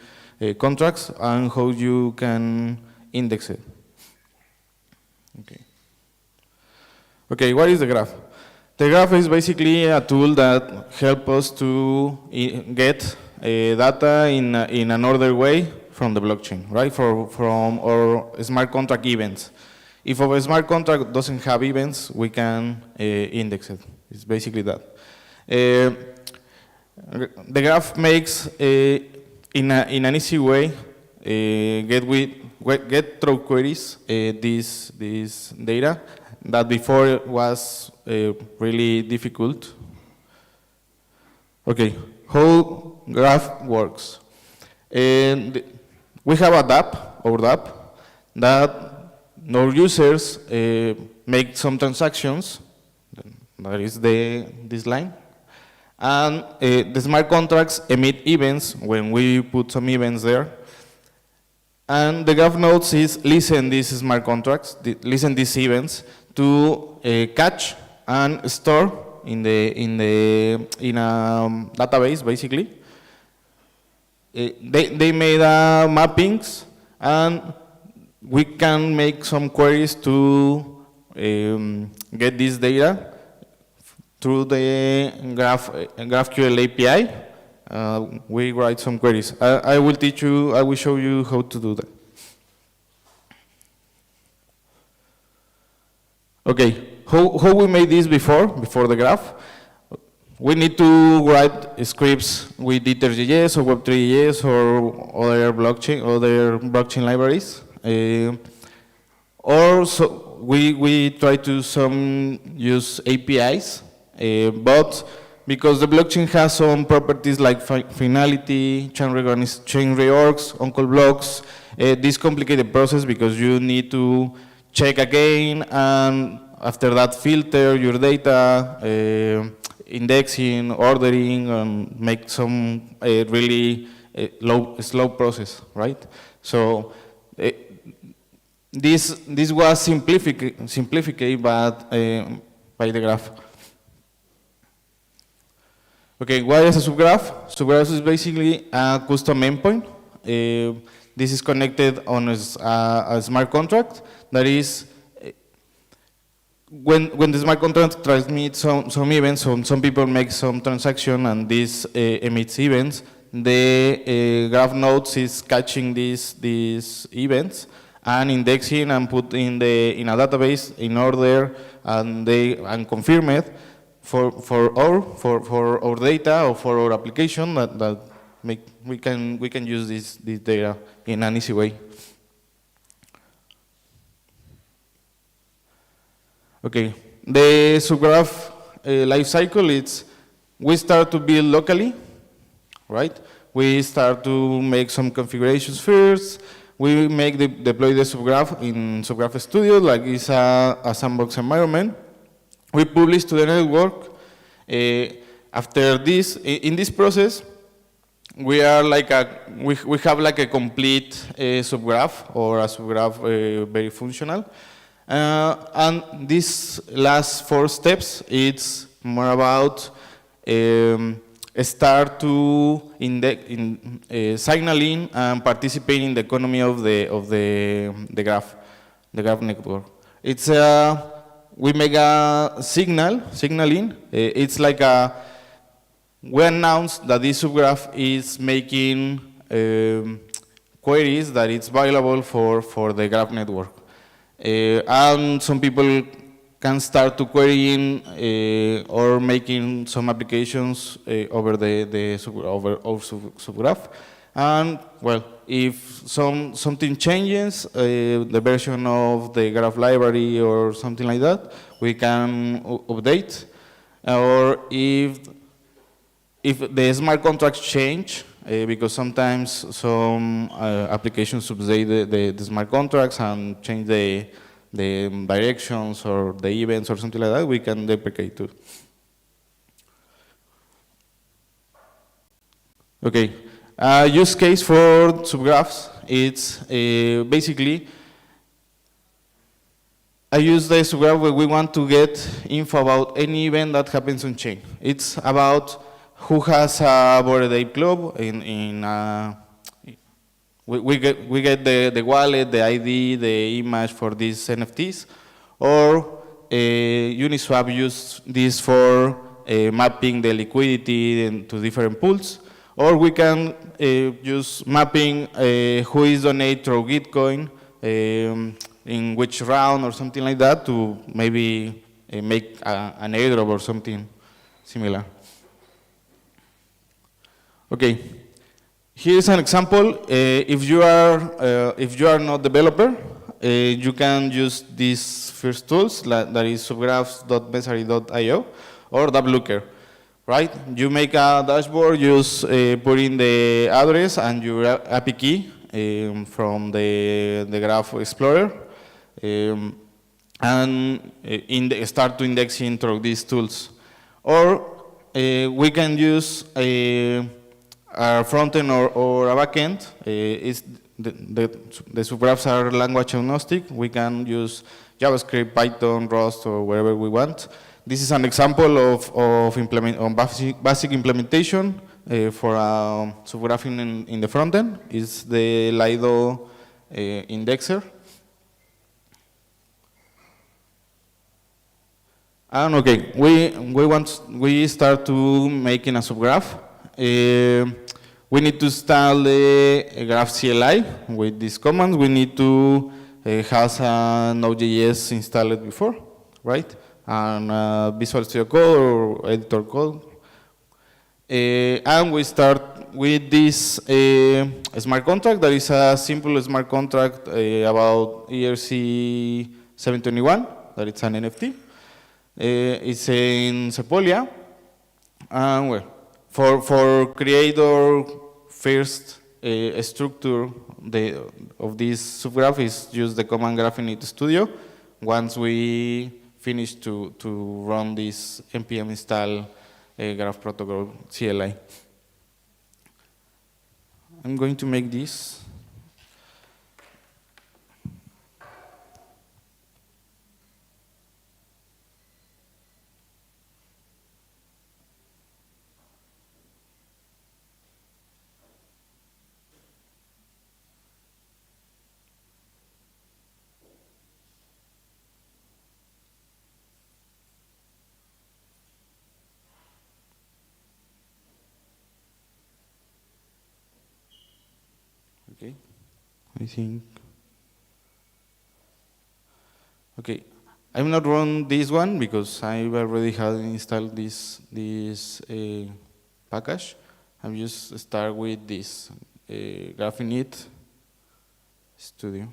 contracts, and how you can index it. Okay. Okay, what is the graph? The graph is basically a tool that helps us to get data in an ordered way from the blockchain, right? From our smart contract events. If our smart contract doesn't have events, we can index it. It's basically that. The graph makes, in an easy way, get through queries this data that before was really difficult. Okay, how graph works. And we have a DApp, that our users make some transactions, that is this line, and the smart contracts emit events when we put some events there. And the graph nodes listen these smart contracts, listen these events to catch and store in a database, basically. They made mappings, and we can make some queries to get this data through the GraphQL API. We write some queries. I will show you how to do that. Okay, how we made this before the graph? We need to write scripts with Ether.js or Web3.js or other blockchain libraries. Or so we try to use APIs, but because the blockchain has some properties like finality, chain reorgs, on-call blocks, this complicates the process because you need to check again, and after that filter your data, indexing, ordering, and make some really slow process, right? So this was simplified by the graph. Okay, what is a subgraph? Subgraph is basically a custom endpoint. This is connected on a smart contract. That is, when the smart contract transmits some events, some people make some transaction and this emits events, the graph nodes is catching these events and indexing and put in a database in order and confirm it for our data or for our application that we can use this data in an easy way. Okay, the subgraph life cycle, we start to build locally, right? We start to make some configurations first. We deploy the subgraph in Subgraph Studio, like it's a sandbox environment. We publish to the network. After this, in this process, we have like a complete subgraph or a subgraph very functional. And these last 4 steps, it's more about start to signaling and participating in the economy of the graph network. It's we make a signaling. It's like we announced that this subgraph is making queries that it's available for the graph network. And some people can start to querying or making some applications over the subgraph. And well, if something changes, the version of the graph library or something like that, we can update. Or if the smart contracts change, because sometimes some applications update the smart contracts and change the directions or the events or something like that, we can deprecate too. Okay, use case for subgraphs, it's basically, I use the subgraph where we want to get info about any event that happens on chain. It's about who has a Bored Ape club we get the wallet, the ID, the image for these NFTs, or Uniswap use this for mapping the liquidity to different pools, or we can use mapping who is donate through Gitcoin, in which round or something like that to maybe make an airdrop or something similar. Okay, here's an example. If you are not developer, you can use these first tools, that is subgraphs.messari.io or DAppLooker, right? You make a dashboard, put in the address and your API key from the Graph Explorer, and start to indexing through these tools. Or we can use a front end or a back end. The subgraphs are language agnostic. We can use JavaScript, Python, Rust, or wherever we want. This is an example of basic implementation for subgraphing in the front end. It's the Lido indexer. And okay, we start to making a subgraph. We need to install the Graph CLI with these commands. We need to have a Node.js installed before, right? And Visual Studio Code or editor code. And we start with this smart contract. That is a simple smart contract about ERC 721. That it's an NFT. It's in Sepolia. And well, for creator first structure of this subgraph is use the command graph init studio. Once we finish to run this npm install graph protocol CLI. I'm going to make this. Okay, I think. Okay, I'm not run this one because I already had installed this package. I'm just start with this graph init studio.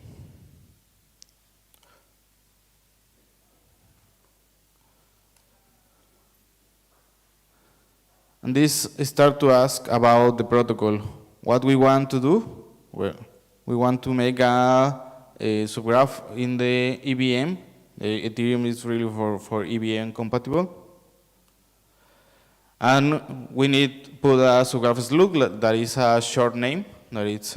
And this start to ask about the protocol. What we want to do? Well, we want to make a subgraph in the EVM. Ethereum is really for EVM compatible. And we need to put a subgraph slug, that is a short name, that it's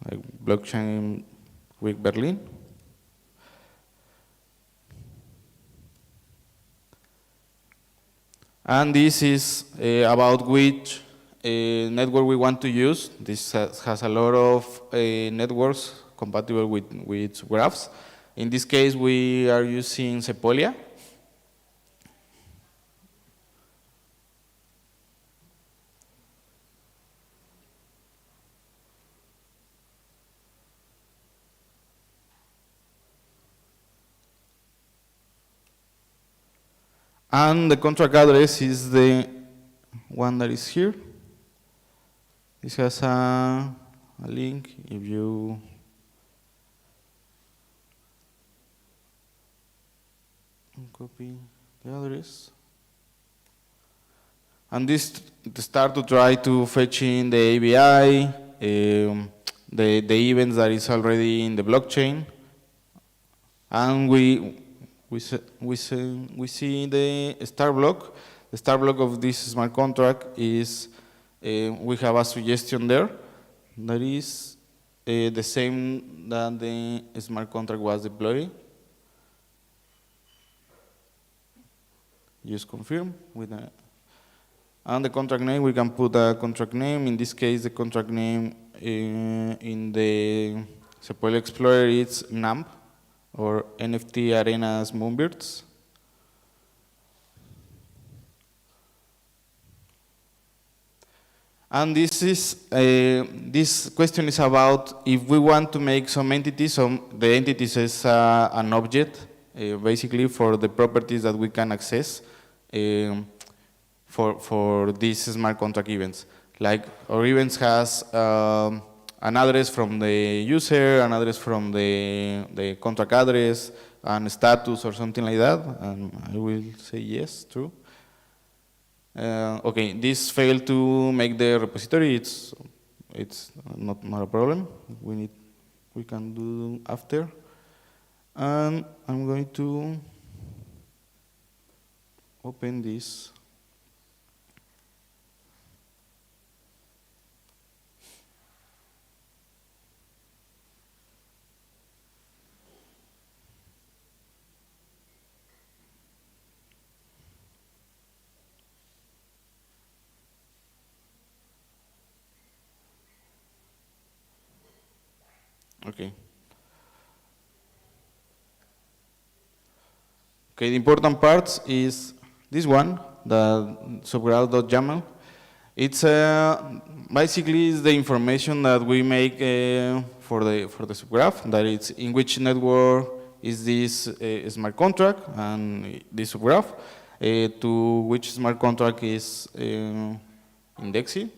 like blockchain week Berlin. And this is about which network we want to use. This has a lot of networks compatible with graphs. In this case, we are using Sepolia. And the contract address is the one that is here. This has a link. If you copy the address. And this start to try to fetch in the ABI, the events that is already in the blockchain. And we see the start block. The start block of this smart contract is, we have a suggestion there that is the same that the smart contract was deployed. Just confirm with that. And the contract name, we can put a contract name. In this case, the contract name in the Sepoil Explorer is NAMP, or NFT Arenas Moonbirds. And this question is about if we want to make some entities, the entities is an object, basically for the properties that we can access for these smart contract events. Like our events has an address from the user, an address from the contract address, and status or something like that. And I will say yes, true. Okay, this failed to make the repository. It's not a problem. We can do after. And I'm going to open this. Okay. Okay, the important part is this one, the subgraph.yaml. It's basically is the information that we make for the subgraph, that it's in which network is this smart contract and this subgraph, to which smart contract is indexing,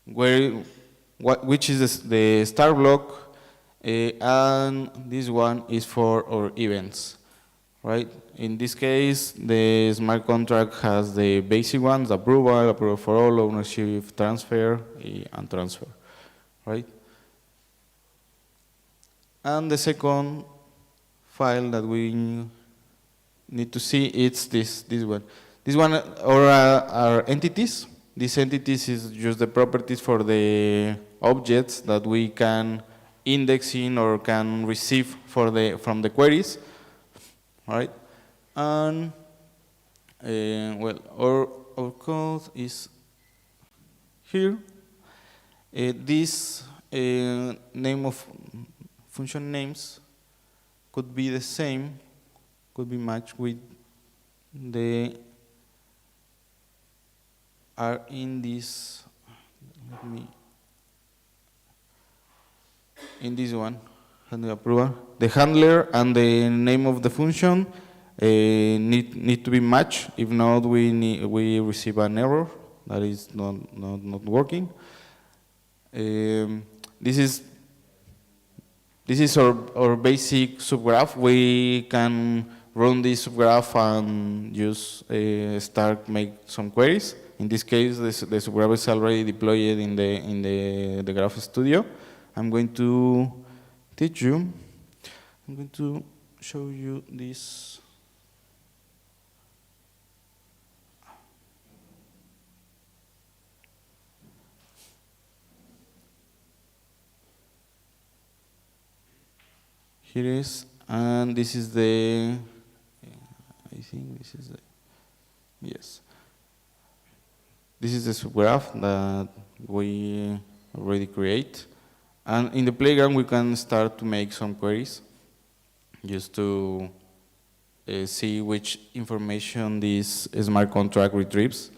which is the start block. And this one is for our events, right? In this case, the smart contract has the basic ones: approval for all, ownership, transfer, and transfer, right? And the second file that we need to see is this one. This one are entities. These entities is just the properties for the objects that we can indexing or can receive from the queries, right? And well, our code is here. This name of function names could be the same, could be matched with the are in this. Let me. In this one, handler approval, the handler and the name of the function need to be matched. If not, we receive an error that is not working. This is our basic subgraph. We can run this subgraph and just make some queries. In this case, the subgraph is already deployed in the Graph Studio. I'm going to teach you. I'm going to show you this. Here is, and this is the, I think this is the, yes. This is the subgraph that we already create. And in the playground, we can start to make some queries just to see which information this smart contract retrieves.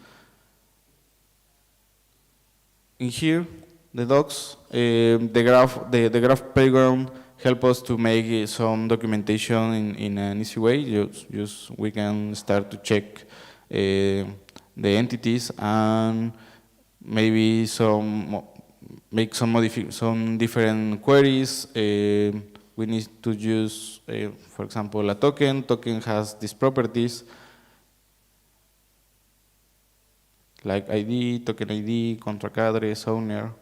In here, the docs, the graph playground help us to make some documentation in an easy way. Just we can start to check the entities and maybe make some different queries. We need to use, for example, a token. Token has these properties like ID, token ID, contract address, owner,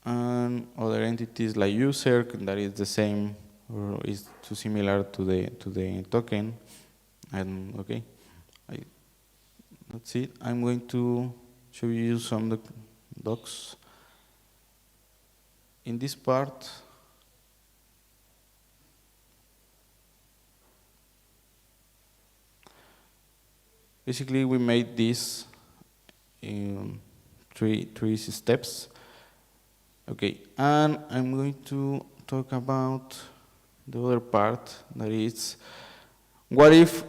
and other entities like user that is the same or is too similar to the token. And okay, that's it. I'm going to show you some docs. In this part, basically we made this three easy steps. Okay, and I'm going to talk about the other part, that is, what if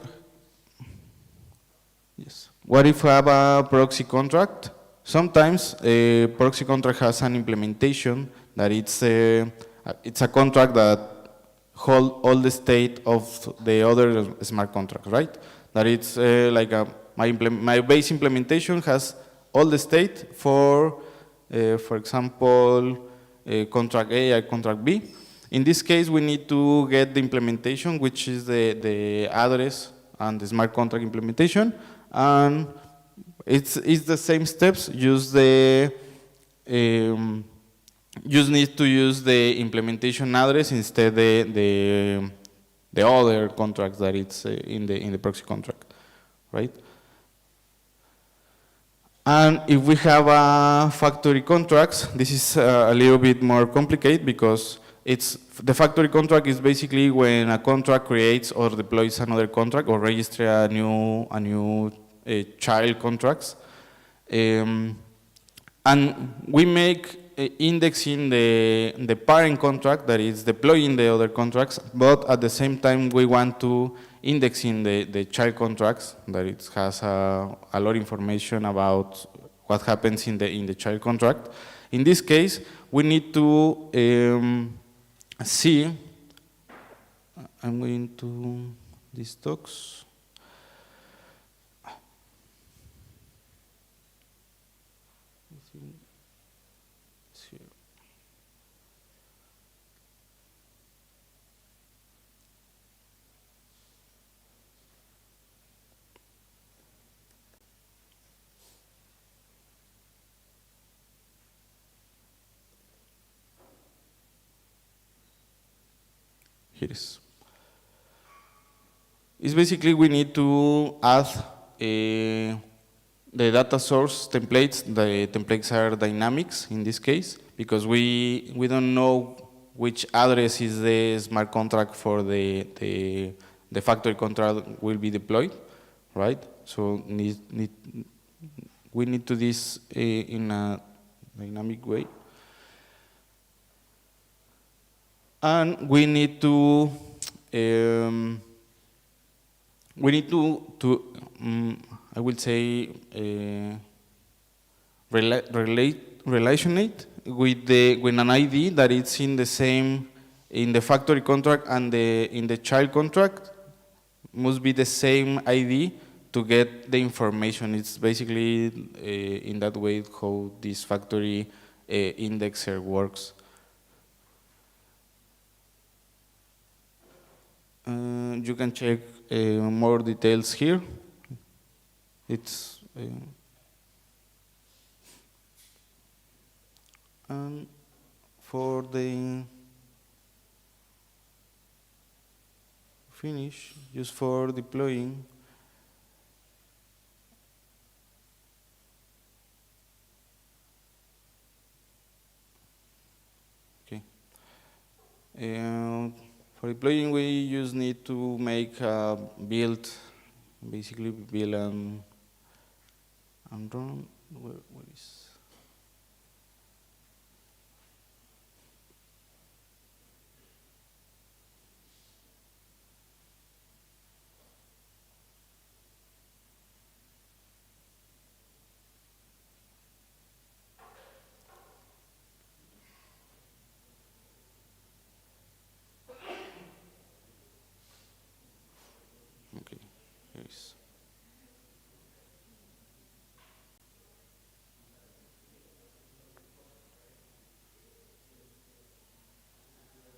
I have a proxy contract? Sometimes a proxy contract has an implementation that it's a contract that hold all the state of the other smart contract, right? That it's like my base implementation has all the state for example, contract A and contract B. In this case, we need to get the implementation, which is the address and the smart contract implementation, and it's the same steps. Just need to use the implementation address instead the other contracts that it's in the proxy contract, right? And if we have a factory contracts, this is a little bit more complicated because the factory contract is basically when a contract creates or deploys another contract or registers a new child contracts, and we make indexing the parent contract that is deploying the other contracts, but at the same time we want to indexing the child contracts that it has a lot of information about what happens in the child contract. In this case, we need to see. I'm going to these talks. Here it is. It's basically we need to add the data source templates. The templates are dynamics in this case because we don't know which address is the smart contract for the factory contract will be deployed, right? So we need to do this in a dynamic way. And we need to I will say relationate with an ID that it's in the same in the factory contract and in the child contract must be the same ID to get the information. It's basically in that way how this factory indexer works. You can check more details here. It's and for the finish, just for deploying, okay. For deploying, we just need to make a build, basically build and run. Where is? Okay, here is.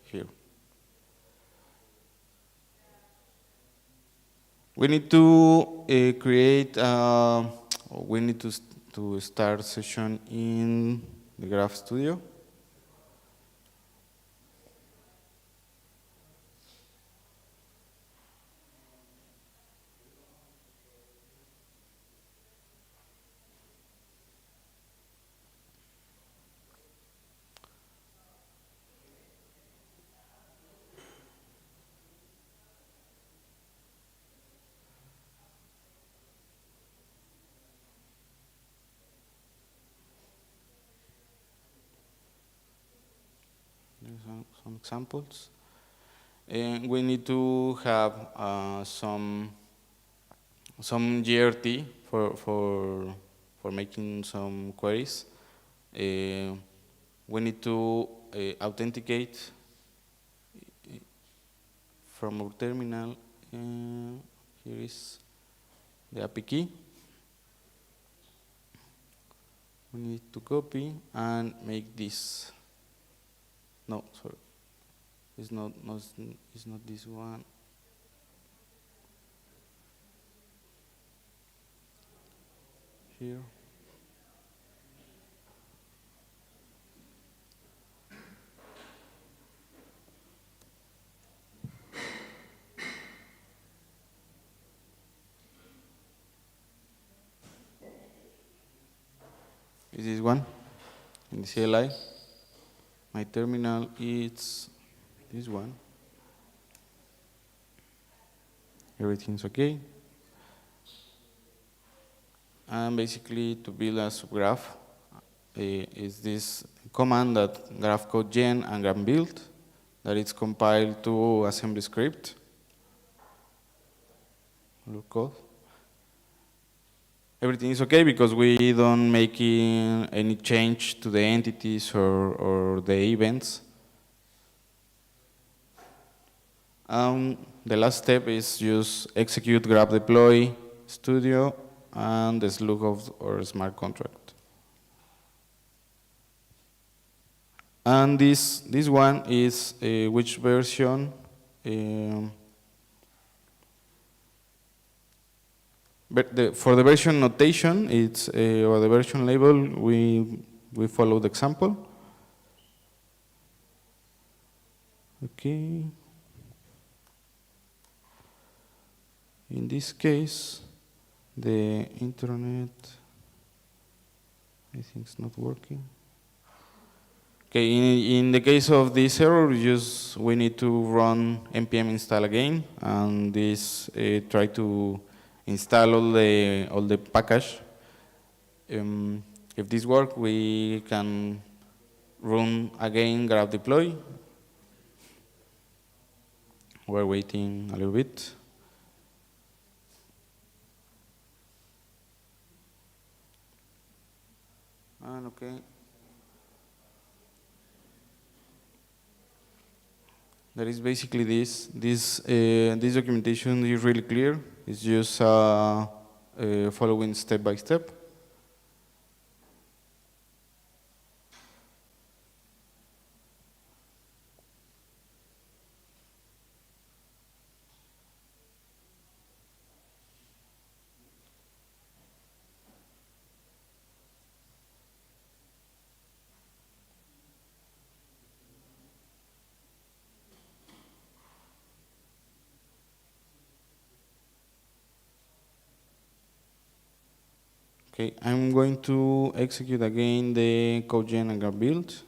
Here. We need to create, we need to start session in the Graph Studio. some examples. And we need to have some GRT for making some queries. We need to authenticate from our terminal. Here is the API key. We need to copy and make this. No, sorry, it's not this one. Here. Is this one in the CLI? My terminal is this one. Everything's okay. And basically, to build a subgraph is this command that graph code gen and graph build that it's compiled to assembly script. Code. Everything is okay because we don't make any change to the entities or the events. The last step is just execute graph deploy studio and the slug of our smart contract. And this one is which version? But for the version notation, it's or the version label, we follow the example. Okay. In this case, the internet, I think it's not working. Okay, in the case of this error, we need to run npm install again, and this try to install all the package. If this works, we can run again graph deploy. We're waiting a little bit. And okay. That is basically this. This documentation is really clear. It's just following step by step. Okay, I'm going to execute again the code gen and graph build.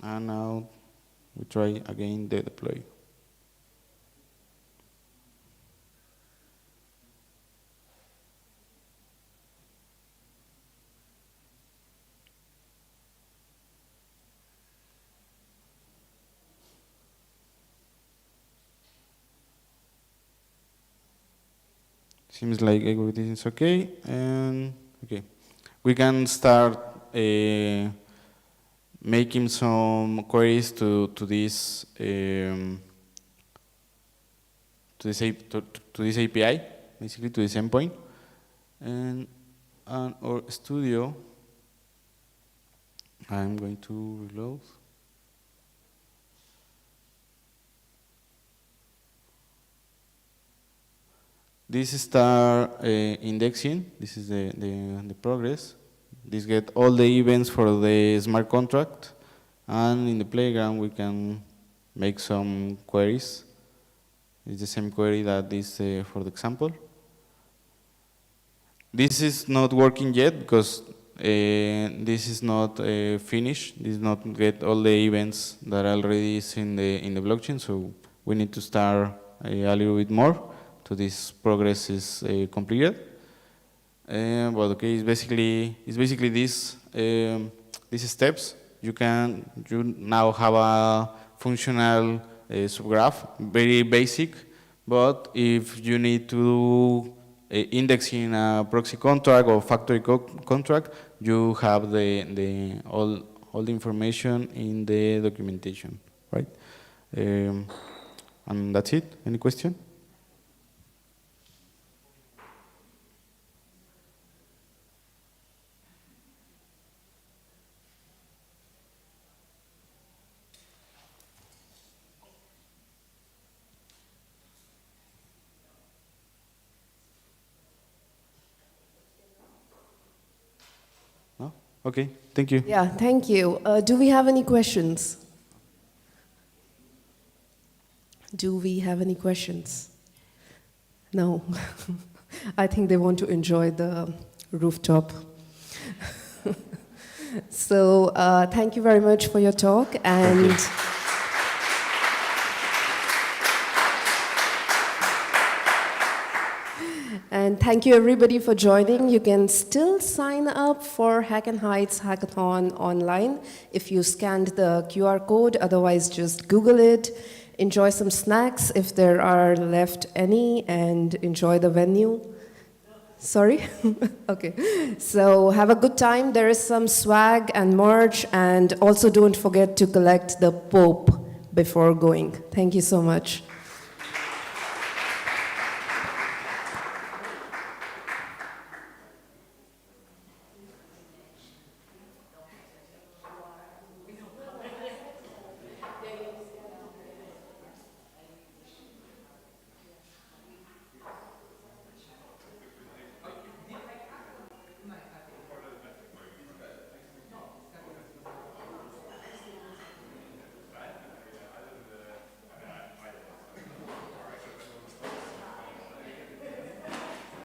And now we try again the deploy. Seems like everything is okay, and okay, we can start making some queries to this API, basically to this endpoint, and our studio. I'm going to reload. This start indexing. This is the progress. This get all the events for the smart contract, and in the playground we can make some queries. It's the same query that is for the example. This is not working yet because this is not finished. This is not get all the events that already is in the blockchain. So we need to start a little bit more this progress is completed. But okay, it's basically these steps. You now have a functional subgraph, very basic. But if you need to do indexing a proxy contract or factory contract, you have all the information in the documentation, right? And that's it. Any question? No? Okay, thank you. Yeah, thank you. Do we have any questions? Do we have any questions? No. I think they want to enjoy the rooftop. So thank you very much for your talk. And and thank you everybody for joining. You can still sign up for Hack'N Heights Hackathon online if you scanned the QR code. Otherwise, just Google it. Enjoy some snacks if there are left any, and enjoy the venue. Sorry? Okay. So have a good time. There is some swag and merch, and also don't forget to collect the Pope before going. Thank you so much.